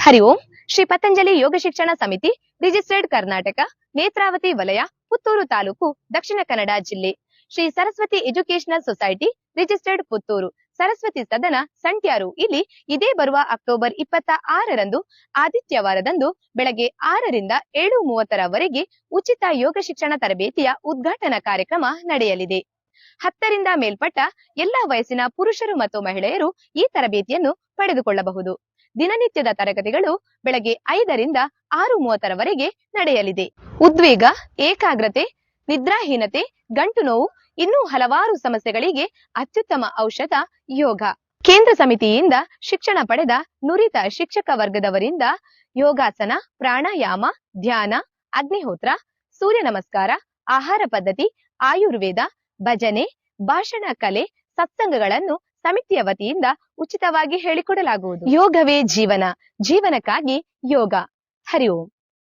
ಹರಿ ಓಂ. ಶ್ರೀ ಪತಂಜಲಿ ಯೋಗ ಶಿಕ್ಷಣ ಸಮಿತಿ, ರಿಜಿಸ್ಟರ್ಡ್ ಕರ್ನಾಟಕ, ನೇತ್ರಾವತಿ ವಲಯ, ಪುತ್ತೂರು ತಾಲೂಕು, ದಕ್ಷಿಣ ಕನ್ನಡ ಜಿಲ್ಲೆ. Shri Saraswati educational society, registered Puttur, Saraswati ಸದನ, ಸಂಟ್ಯಾರು ಇಲ್ಲಿ ಇದೇ ಬರುವ ಅಕ್ಟೋಬರ್ 26ರಂದು ಆದಿತ್ಯವಾರದಂದು ಬೆಳಗ್ಗೆ 6ರಿಂದ 7:30ರವರೆಗೆ ಉಚಿತ ಯೋಗ ಶಿಕ್ಷಣ ತರಬೇತಿಯ ಉದ್ಘಾಟನಾ ಕಾರ್ಯಕ್ರಮ ನಡೆಯಲಿದೆ. 10ರಿಂದ ಮೇಲ್ಪಟ್ಟ ಎಲ್ಲಾ ವಯಸ್ಸಿನ ಪುರುಷರು ಮತ್ತು ಮಹಿಳೆಯರು ಈ ತರಬೇತಿಯನ್ನು ಪಡೆದುಕೊಳ್ಳಬಹುದು. ದಿನನಿತ್ಯದ ತರಗತಿಗಳು ಬೆಳಗ್ಗೆ 5ರಿಂದ 6:30ರವರೆಗೆ ನಡೆಯಲಿದೆ. ಉದ್ವೇಗ, ಏಕಾಗ್ರತೆ, ನಿದ್ರಾಹೀನತೆ, ಗಂಟು ನೋವು, ಇನ್ನೂ ಹಲವಾರು ಸಮಸ್ಯೆಗಳಿಗೆ ಅತ್ಯುತ್ತಮ ಔಷಧ ಯೋಗ. ಕೇಂದ್ರ ಸಮಿತಿಯಿಂದ ಶಿಕ್ಷಣ ಪಡೆದ ನುರಿತ ಶಿಕ್ಷಕ ವರ್ಗದವರಿಂದ ಯೋಗಾಸನ, ಪ್ರಾಣಾಯಾಮ, ಧ್ಯಾನ, ಅಗ್ನಿಹೋತ್ರ, ಸೂರ್ಯ ನಮಸ್ಕಾರ, ಆಹಾರ ಪದ್ಧತಿ, ಆಯುರ್ವೇದ, ಭಜನೆ, ಭಾಷಣ ಕಲೆ, ಸತ್ಸಂಗಗಳನ್ನು ಸಮಿತಿಯ ವತಿಯಿಂದ ಉಚಿತವಾಗಿ ಹೇಳಿಕೊಡಲಾಗುವುದು. ಯೋಗವೇ ಜೀವನ, ಜೀವನಕ್ಕಾಗಿ ಯೋಗ. ಹರಿ ಓಂ.